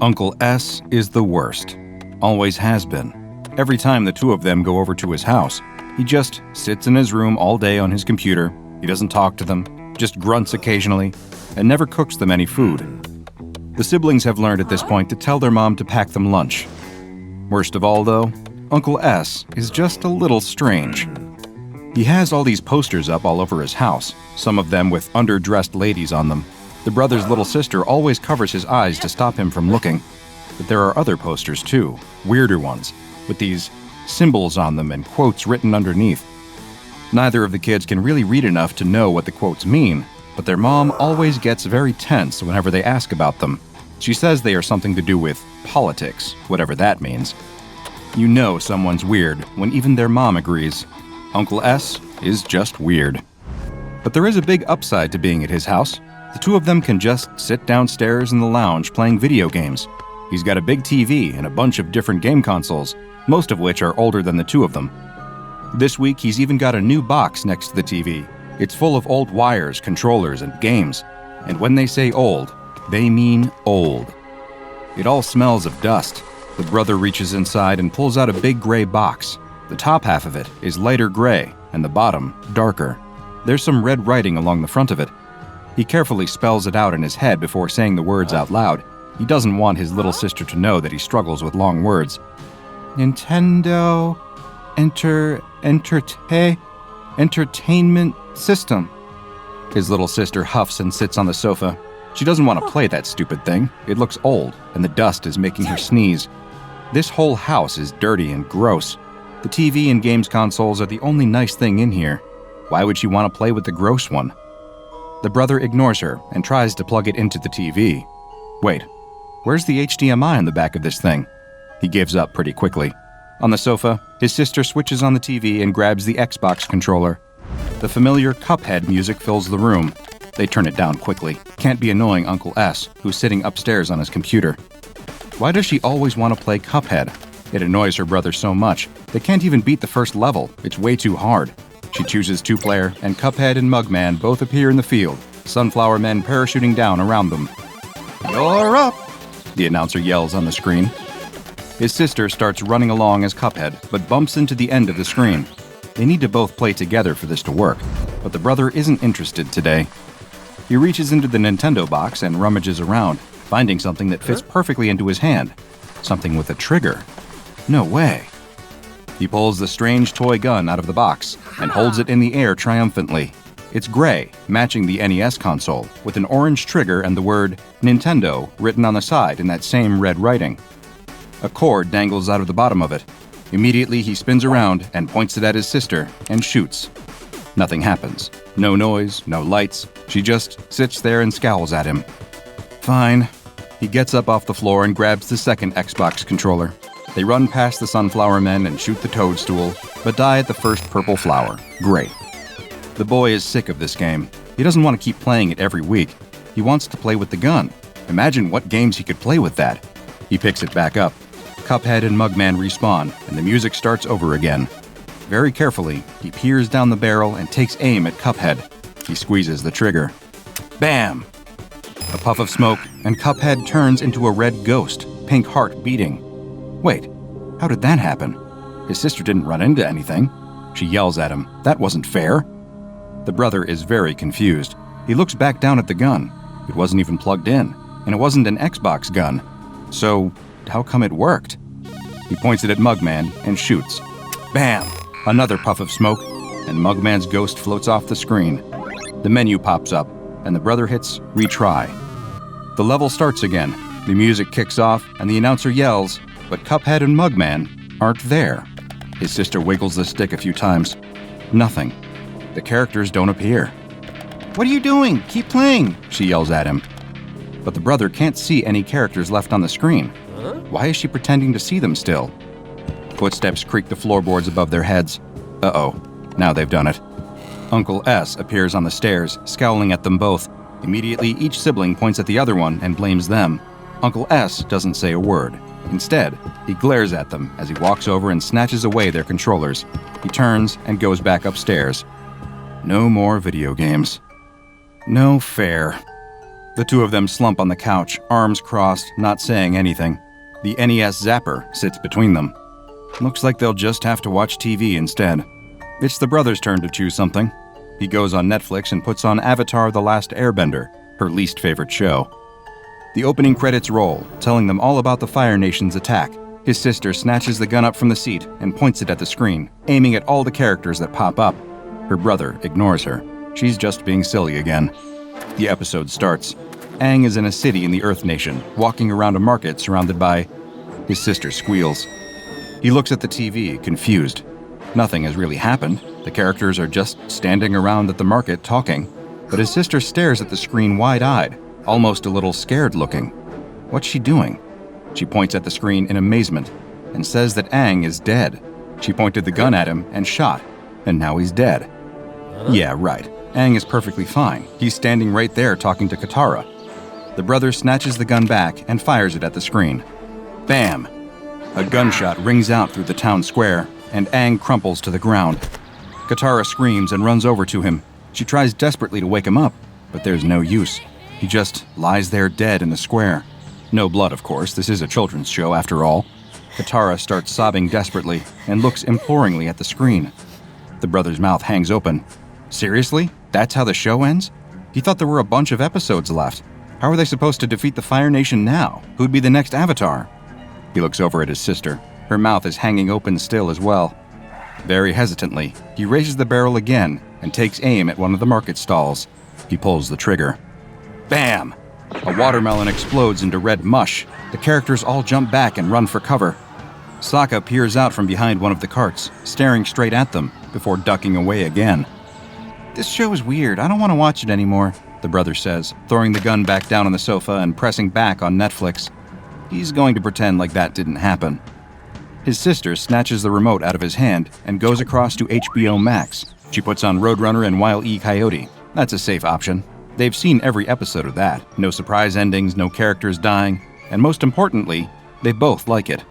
Uncle S is the worst. Always has been. Every time the two of them go over to his house, he just sits in his room all day on his computer. He doesn't talk to them, just grunts occasionally, and never cooks them any food. The siblings have learned at this point to tell their mom to pack them lunch. Worst of all, though, Uncle S is just a little strange. He has all these posters up all over his house, some of them with underdressed ladies on them. The brother's little sister always covers his eyes to stop him from looking. But there are other posters too, weirder ones, with these symbols on them and quotes written underneath. Neither of the kids can really read enough to know what the quotes mean, but their mom always gets very tense whenever they ask about them. She says they are something to do with politics, whatever that means. You know someone's weird when even their mom agrees. Uncle S is just weird. But there is a big upside to being at his house. The two of them can just sit downstairs in the lounge playing video games. He's got a big TV and a bunch of different game consoles, most of which are older than the two of them. This week, he's even got a new box next to the TV. It's full of old wires, controllers, and games. And when they say old, they mean old. It all smells of dust. The brother reaches inside and pulls out a big gray box. The top half of it is lighter gray, and the bottom darker. There's some red writing along the front of it. He carefully spells it out in his head before saying the words out loud. He doesn't want his little sister to know that he struggles with long words. Nintendo Entertainment System. His little sister huffs and sits on the sofa. She doesn't want to play that stupid thing. It looks old, and the dust is making her sneeze. This whole house is dirty and gross. The TV and games consoles are the only nice thing in here. Why would she want to play with the gross one? The brother ignores her and tries to plug it into the TV. Wait, where's the HDMI on the back of this thing? He gives up pretty quickly. On the sofa, his sister switches on the TV and grabs the Xbox controller. The familiar Cuphead music fills the room. They turn it down quickly. Can't be annoying Uncle S, who's sitting upstairs on his computer. Why does she always want to play Cuphead? It annoys her brother so much. They can't even beat the first level. It's way too hard. She chooses two-player, and Cuphead and Mugman both appear in the field, sunflower men parachuting down around them. "You're up!" the announcer yells on the screen. His sister starts running along as Cuphead, but bumps into the end of the screen. They need to both play together for this to work, but the brother isn't interested today. He reaches into the Nintendo box and rummages around, finding something that fits perfectly into his hand. Something with a trigger. No way. He pulls the strange toy gun out of the box and holds it in the air triumphantly. It's gray, matching the NES console, with an orange trigger and the word Nintendo written on the side in that same red writing. A cord dangles out of the bottom of it. Immediately, he spins around and points it at his sister and shoots. Nothing happens. No noise, no lights. She just sits there and scowls at him. Fine. He gets up off the floor and grabs the second Xbox controller. They run past the sunflower men and shoot the toadstool, but die at the first purple flower. Great. The boy is sick of this game. He doesn't want to keep playing it every week. He wants to play with the gun. Imagine what games he could play with that. He picks it back up. Cuphead and Mugman respawn, and the music starts over again. Very carefully, he peers down the barrel and takes aim at Cuphead. He squeezes the trigger. Bam! A puff of smoke, and Cuphead turns into a red ghost, pink heart beating. Wait, how did that happen? His sister didn't run into anything. She yells at him. That wasn't fair. The brother is very confused. He looks back down at the gun. It wasn't even plugged in, and it wasn't an Xbox gun. So, how come it worked? He points it at Mugman and shoots. Bam! Another puff of smoke, and Mugman's ghost floats off the screen. The menu pops up, and the brother hits retry. The level starts again. The music kicks off, and the announcer yells, but Cuphead and Mugman aren't there. His sister wiggles the stick a few times. Nothing. The characters don't appear. What are you doing? Keep playing, she yells at him. But the brother can't see any characters left on the screen. Why is she pretending to see them still? Footsteps creak the floorboards above their heads. Uh-oh, now they've done it. Uncle S appears on the stairs, scowling at them both. Immediately, each sibling points at the other one and blames them. Uncle S doesn't say a word. Instead, he glares at them as he walks over and snatches away their controllers. He turns and goes back upstairs. No more video games. No fair. The two of them slump on the couch, arms crossed, not saying anything. The NES Zapper sits between them. Looks like they'll just have to watch TV instead. It's the brother's turn to choose something. He goes on Netflix and puts on Avatar: The Last Airbender, her least favorite show. The opening credits roll, telling them all about the Fire Nation's attack. His sister snatches the gun up from the seat and points it at the screen, aiming at all the characters that pop up. Her brother ignores her. She's just being silly again. The episode starts. Aang is in a city in the Earth Nation, walking around a market surrounded by... His sister squeals. He looks at the TV, confused. Nothing has really happened. The characters are just standing around at the market talking. But his sister stares at the screen wide-eyed, almost a little scared looking. What's she doing? She points at the screen in amazement and says that Aang is dead. She pointed the gun at him and shot, and now he's dead. Yeah, right. Aang is perfectly fine. He's standing right there talking to Katara. The brother snatches the gun back and fires it at the screen. Bam! A gunshot rings out through the town square, and Aang crumples to the ground. Katara screams and runs over to him. She tries desperately to wake him up, but there's no use. He just lies there dead in the square. No blood, of course. This is a children's show, after all. Katara starts sobbing desperately and looks imploringly at the screen. The brother's mouth hangs open. Seriously? That's how the show ends? He thought there were a bunch of episodes left. How are they supposed to defeat the Fire Nation now? Who'd be the next Avatar? He looks over at his sister. Her mouth is hanging open still as well. Very hesitantly, he raises the barrel again and takes aim at one of the market stalls. He pulls the trigger. Bam! A watermelon explodes into red mush. The characters all jump back and run for cover. Sokka peers out from behind one of the carts, staring straight at them, before ducking away again. This show is weird. I don't want to watch it anymore, the brother says, throwing the gun back down on the sofa and pressing back on Netflix. He's going to pretend like that didn't happen. His sister snatches the remote out of his hand and goes across to HBO Max. She puts on Roadrunner and Wile E. Coyote. That's a safe option. They've seen every episode of that. No surprise endings, no characters dying, and most importantly, they both like it.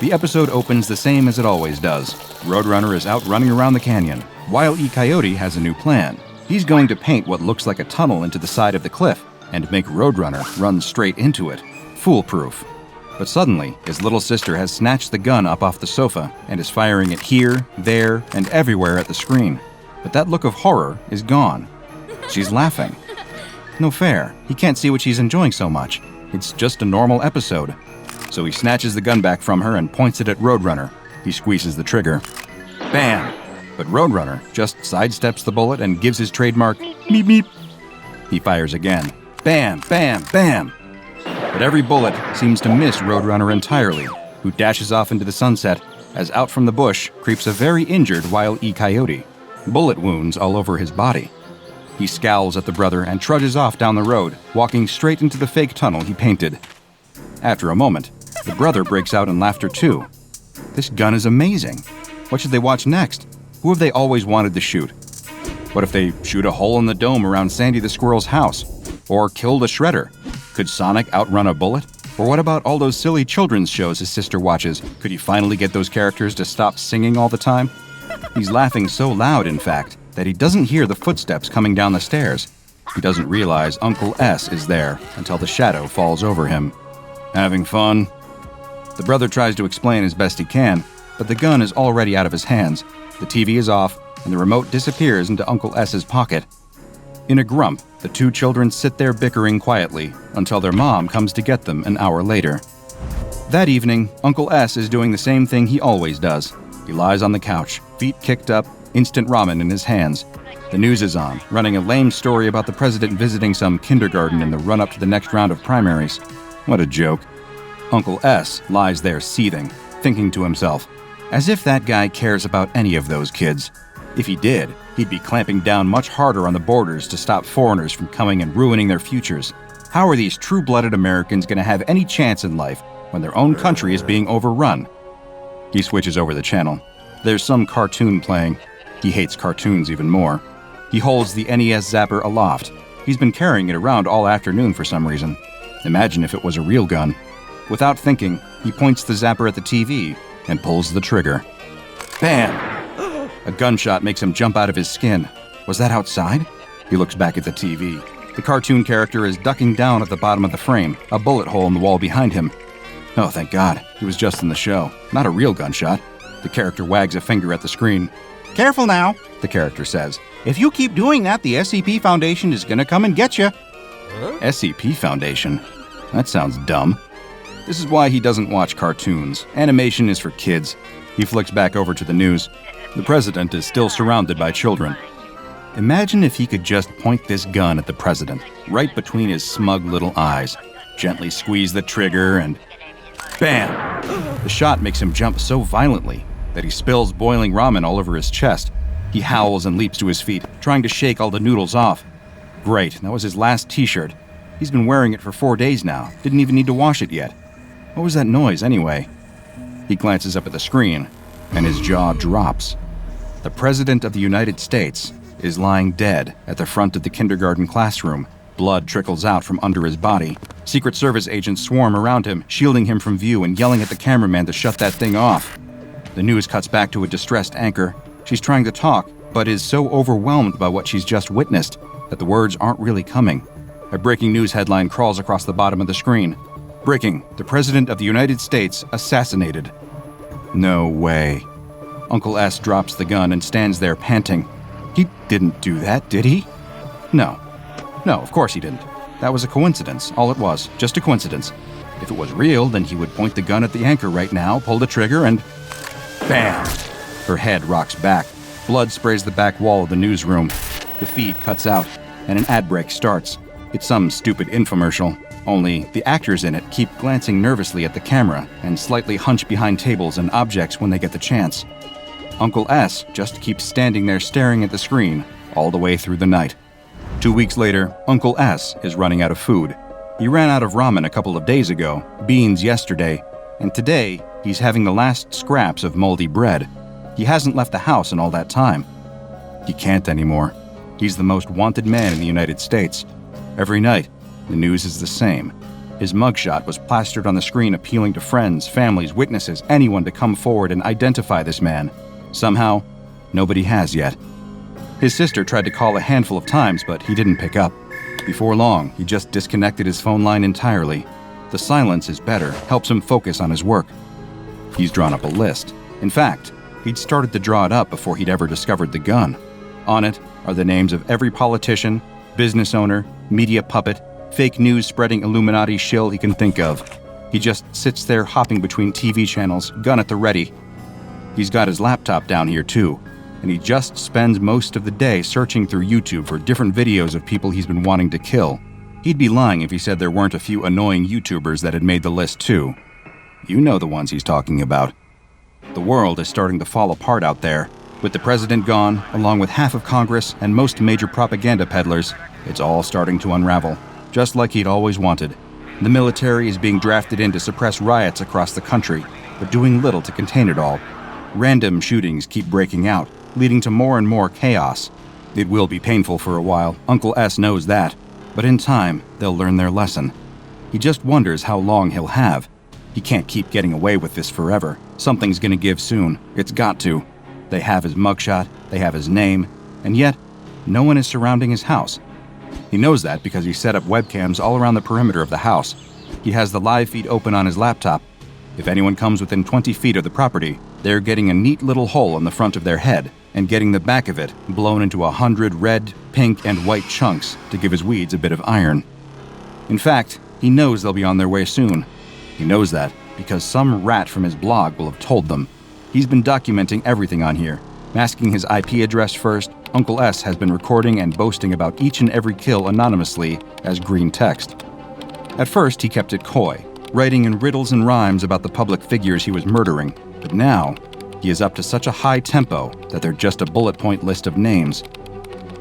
The episode opens the same as it always does. Roadrunner is out running around the canyon. Wile E. Coyote has a new plan. He's going to paint what looks like a tunnel into the side of the cliff and make Roadrunner run straight into it. Foolproof. But suddenly, his little sister has snatched the gun up off the sofa and is firing it here, there, and everywhere at the screen. But that look of horror is gone. She's laughing. No fair. He can't see what she's enjoying so much. It's just a normal episode. So he snatches the gun back from her and points it at Roadrunner. He squeezes the trigger. Bam! But Roadrunner just sidesteps the bullet and gives his trademark meep meep. He fires again. Bam, bam, bam! But every bullet seems to miss Roadrunner entirely, who dashes off into the sunset as out from the bush creeps a very injured Wile E. Coyote, bullet wounds all over his body. He scowls at the brother and trudges off down the road, walking straight into the fake tunnel he painted. After a moment, the brother breaks out in laughter too. This gun is amazing. What should they watch next? Who have they always wanted to shoot? What if they shoot a hole in the dome around Sandy the Squirrel's house? Or killed a shredder? Could Sonic outrun a bullet? Or what about all those silly children's shows his sister watches? Could he finally get those characters to stop singing all the time? He's laughing so loud, in fact, that he doesn't hear the footsteps coming down the stairs. He doesn't realize Uncle S is there until the shadow falls over him. Having fun? The brother tries to explain as best he can, but the gun is already out of his hands. The TV is off, and the remote disappears into Uncle S's pocket. In a grump, the two children sit there bickering quietly until their mom comes to get them an hour later. That evening, Uncle S is doing the same thing he always does. He lies on the couch, feet kicked up, instant ramen in his hands. The news is on, running a lame story about the president visiting some kindergarten in the run-up to the next round of primaries. What a joke. Uncle S lies there seething, thinking to himself, as if that guy cares about any of those kids. If he did, he'd be clamping down much harder on the borders to stop foreigners from coming and ruining their futures. How are these true-blooded Americans going to have any chance in life when their own country is being overrun? He switches over the channel. There's some cartoon playing. He hates cartoons even more. He holds the NES Zapper aloft. He's been carrying it around all afternoon for some reason. Imagine if it was a real gun. Without thinking, he points the Zapper at the TV and pulls the trigger. Bam! A gunshot makes him jump out of his skin. Was that outside? He looks back at the TV. The cartoon character is ducking down at the bottom of the frame, a bullet hole in the wall behind him. Oh, thank God. He was just in the show. Not a real gunshot. The character wags a finger at the screen. "Careful now," the character says. "If you keep doing that, the SCP Foundation is gonna come and get you." SCP Foundation? That sounds dumb. This is why he doesn't watch cartoons. Animation is for kids. He flicks back over to the news. The president is still surrounded by children. Imagine if he could just point this gun at the president, right between his smug little eyes, gently squeeze the trigger, and bam! The shot makes him jump so violently that he spills boiling ramen all over his chest. He howls and leaps to his feet, trying to shake all the noodles off. Great, that was his last t-shirt. He's been wearing it for 4 days now, didn't even need to wash it yet. What was that noise anyway? He glances up at the screen, and his jaw drops. The President of the United States is lying dead at the front of the kindergarten classroom. Blood trickles out from under his body. Secret Service agents swarm around him, shielding him from view and yelling at the cameraman to shut that thing off. The news cuts back to a distressed anchor. She's trying to talk, but is so overwhelmed by what she's just witnessed that the words aren't really coming. A breaking news headline crawls across the bottom of the screen. Breaking, the President of the United States assassinated. No way. Uncle S drops the gun and stands there panting. He didn't do that, did he? No, of course he didn't. That was a coincidence, all it was, just a coincidence. If it was real, then he would point the gun at the anchor right now, pull the trigger, and bam! Her head rocks back. Blood sprays the back wall of the newsroom. The feed cuts out, and an ad break starts. It's some stupid infomercial, only the actors in it keep glancing nervously at the camera and slightly hunch behind tables and objects when they get the chance. Uncle S just keeps standing there staring at the screen all the way through the night. 2 weeks later, Uncle S is running out of food. He ran out of ramen a couple of days ago, beans yesterday, and today he's having the last scraps of moldy bread. He hasn't left the house in all that time. He can't anymore. He's the most wanted man in the United States. Every night, the news is the same. His mugshot was plastered on the screen appealing to friends, families, witnesses, anyone to come forward and identify this man. Somehow, nobody has yet. His sister tried to call a handful of times, but he didn't pick up. Before long, he just disconnected his phone line entirely. The silence is better, helps him focus on his work. He's drawn up a list. In fact, he'd started to draw it up before he'd ever discovered the gun. On it are the names of every politician, business owner, media puppet, fake news spreading Illuminati shill he can think of. He just sits there hopping between TV channels, gun at the ready. He's got his laptop down here too, and he just spends most of the day searching through YouTube for different videos of people he's been wanting to kill. He'd be lying if he said there weren't a few annoying YouTubers that had made the list too. You know the ones he's talking about. The world is starting to fall apart out there. With the president gone, along with half of Congress and most major propaganda peddlers, it's all starting to unravel, just like he'd always wanted. The military is being drafted in to suppress riots across the country, but doing little to contain it all. Random shootings keep breaking out, leading to more and more chaos. It will be painful for a while, Uncle S knows that, but in time, they'll learn their lesson. He just wonders how long he'll have. He can't keep getting away with this forever. Something's gonna give soon. It's got to. They have his mugshot, they have his name, and yet, no one is surrounding his house. He knows that because he set up webcams all around the perimeter of the house. He has the live feed open on his laptop. If anyone comes within 20 feet of the property, they're getting a neat little hole in the front of their head and getting the back of it blown into 100 red, pink, and white chunks to give his weeds a bit of iron. In fact, he knows they'll be on their way soon. He knows that because some rat from his blog will have told them. He's been documenting everything on here. Masking his IP address first, Uncle S has been recording and boasting about each and every kill anonymously as green text. At first, he kept it coy, writing in riddles and rhymes about the public figures he was murdering, but now, he is up to such a high tempo that they're just a bullet point list of names.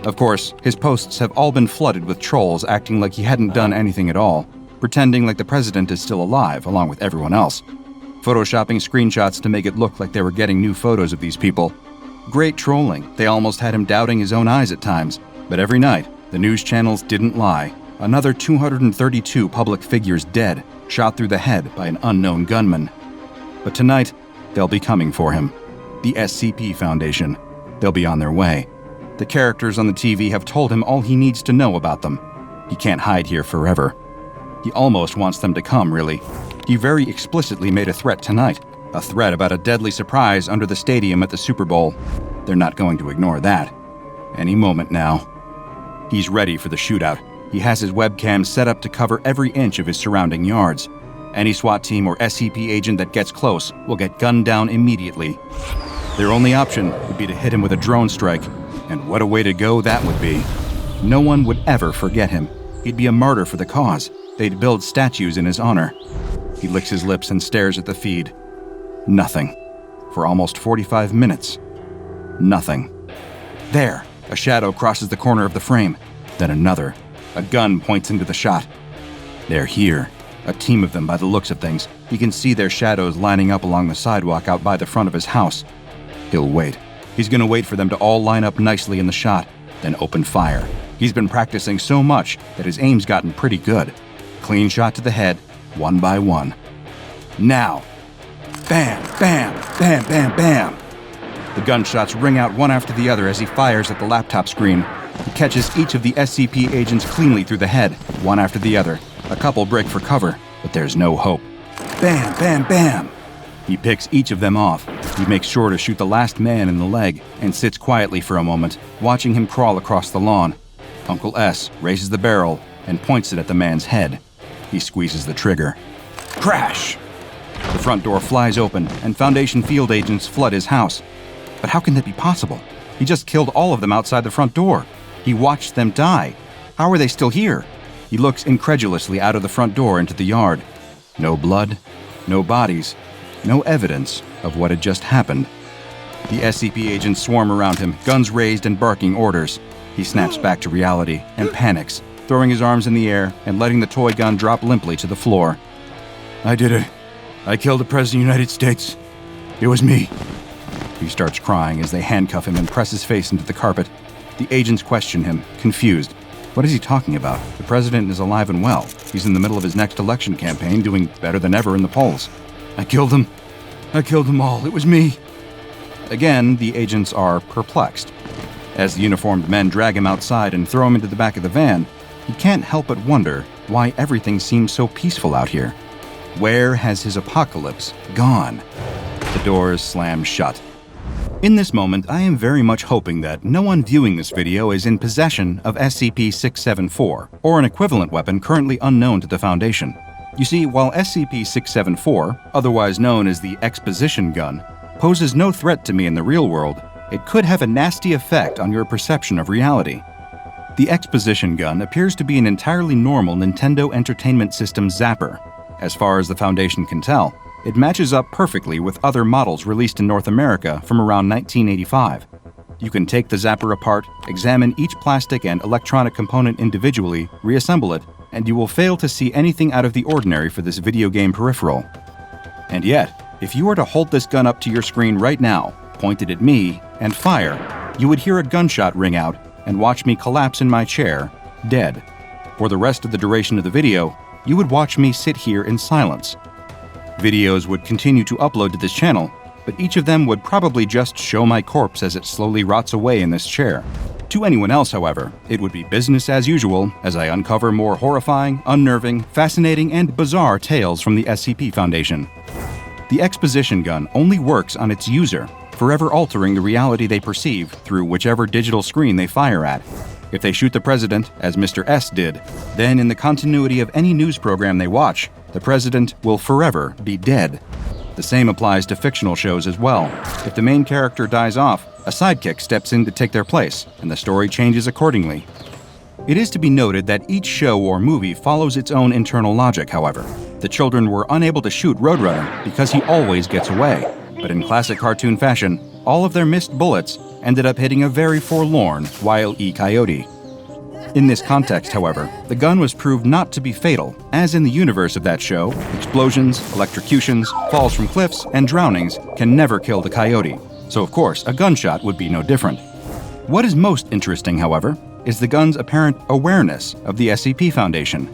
Of course, his posts have all been flooded with trolls acting like he hadn't done anything at all, pretending like the president is still alive along with everyone else. Photoshopping screenshots to make it look like they were getting new photos of these people. Great trolling. They almost had him doubting his own eyes at times. But every night, the news channels didn't lie. Another 232 public figures dead, shot through the head by an unknown gunman. But tonight, they'll be coming for him. The SCP Foundation. They'll be on their way. The characters on the TV have told him all he needs to know about them. He can't hide here forever. He almost wants them to come, really. He very explicitly made a threat tonight. A threat about a deadly surprise under the stadium at the Super Bowl. They're not going to ignore that. Any moment now. He's ready for the shootout. He has his webcam set up to cover every inch of his surrounding yards. Any SWAT team or SCP agent that gets close will get gunned down immediately. Their only option would be to hit him with a drone strike, and what a way to go that would be. No one would ever forget him. He'd be a martyr for the cause. They'd build statues in his honor. He licks his lips and stares at the feed. Nothing. For almost 45 minutes. Nothing. There, a shadow crosses the corner of the frame. Then another. A gun points into the shot. They're here. A team of them by the looks of things. He can see their shadows lining up along the sidewalk out by the front of his house. He'll wait. He's gonna wait for them to all line up nicely in the shot, then open fire. He's been practicing so much that his aim's gotten pretty good. Clean shot to the head, one by one. Now. Bam, bam, bam, bam, bam. The gunshots ring out one after the other as he fires at the laptop screen. He catches each of the SCP agents cleanly through the head, one after the other. A couple break for cover, but there's no hope. Bam, bam, bam. He picks each of them off. He makes sure to shoot the last man in the leg and sits quietly for a moment, watching him crawl across the lawn. Uncle S raises the barrel and points it at the man's head. He squeezes the trigger. Crash! The front door flies open, and Foundation field agents flood his house. But how can that be possible? He just killed all of them outside the front door. He watched them die. How are they still here? He looks incredulously out of the front door into the yard. No blood, no bodies, no evidence of what had just happened. The SCP agents swarm around him, guns raised and barking orders. He snaps back to reality and panics, throwing his arms in the air and letting the toy gun drop limply to the floor. I did it. I killed the President of the United States. It was me. He starts crying as they handcuff him and press his face into the carpet. The agents question him, confused. What is he talking about? The president is alive and well. He's in the middle of his next election campaign, doing better than ever in the polls. I killed them. I killed them all. It was me. Again, the agents are perplexed. As the uniformed men drag him outside and throw him into the back of the van, he can't help but wonder why everything seems so peaceful out here. Where has his apocalypse gone? The doors slam shut. In this moment, I am very much hoping that no one viewing this video is in possession of SCP-674, or an equivalent weapon currently unknown to the Foundation. You see, while SCP-674, otherwise known as the Exposition gun, poses no threat to me in the real world, it could have a nasty effect on your perception of reality. The Exposition gun appears to be an entirely normal Nintendo Entertainment System Zapper. As far as the Foundation can tell, it matches up perfectly with other models released in North America from around 1985. You can take the Zapper apart, examine each plastic and electronic component individually, reassemble it, and you will fail to see anything out of the ordinary for this video game peripheral. And yet, if you were to hold this gun up to your screen right now, point it at me, and fire, you would hear a gunshot ring out and watch me collapse in my chair, dead. For the rest of the duration of the video, you would watch me sit here in silence. Videos would continue to upload to this channel, but each of them would probably just show my corpse as it slowly rots away in this chair. To anyone else, however, it would be business as usual as I uncover more horrifying, unnerving, fascinating, and bizarre tales from the SCP Foundation. The Exposition gun only works on its user, forever altering the reality they perceive through whichever digital screen they fire at. If they shoot the president, as Mr. S did, then in the continuity of any news program they watch, the president will forever be dead. The same applies to fictional shows as well. If the main character dies off, a sidekick steps in to take their place, and the story changes accordingly. It is to be noted that each show or movie follows its own internal logic, however. The children were unable to shoot Roadrunner because he always gets away, but in classic cartoon fashion, all of their missed bullets ended up hitting a very forlorn Wile E. Coyote. In this context, however, the gun was proved not to be fatal, as in the universe of that show, explosions, electrocutions, falls from cliffs, and drownings can never kill the coyote, so of course a gunshot would be no different. What is most interesting, however, is the gun's apparent awareness of the SCP Foundation.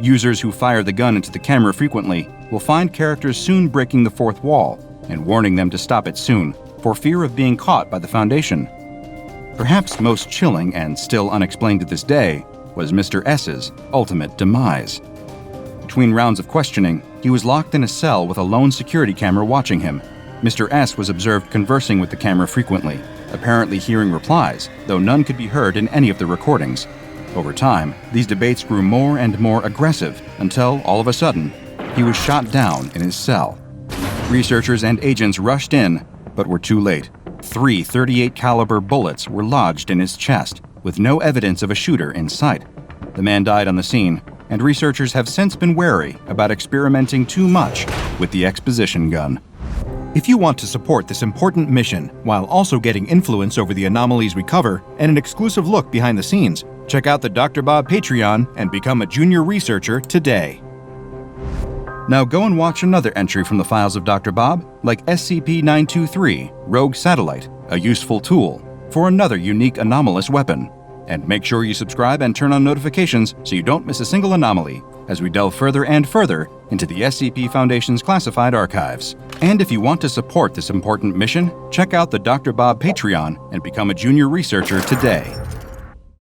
Users who fire the gun into the camera frequently will find characters soon breaking the fourth wall and warning them to stop it soon, for fear of being caught by the Foundation. Perhaps most chilling and still unexplained to this day was Mr. S's ultimate demise. Between rounds of questioning, he was locked in a cell with a lone security camera watching him. Mr. S was observed conversing with the camera frequently, apparently hearing replies, though none could be heard in any of the recordings. Over time, these debates grew more and more aggressive until, all of a sudden, he was shot down in his cell. Researchers and agents rushed in, but were too late. 3 .38 caliber bullets were lodged in his chest, with no evidence of a shooter in sight. The man died on the scene, and researchers have since been wary about experimenting too much with the exposition gun. If you want to support this important mission while also getting influence over the anomalies we cover and an exclusive look behind the scenes, check out the DrBob Patreon and become a junior researcher today. Now go and watch another entry from the files of DrBob, like SCP-923 Rogue Satellite, a useful tool for another unique anomalous weapon. And make sure you subscribe and turn on notifications so you don't miss a single anomaly as we delve further and further into the SCP Foundation's classified archives. And if you want to support this important mission, check out the DrBob Patreon and become a junior researcher today.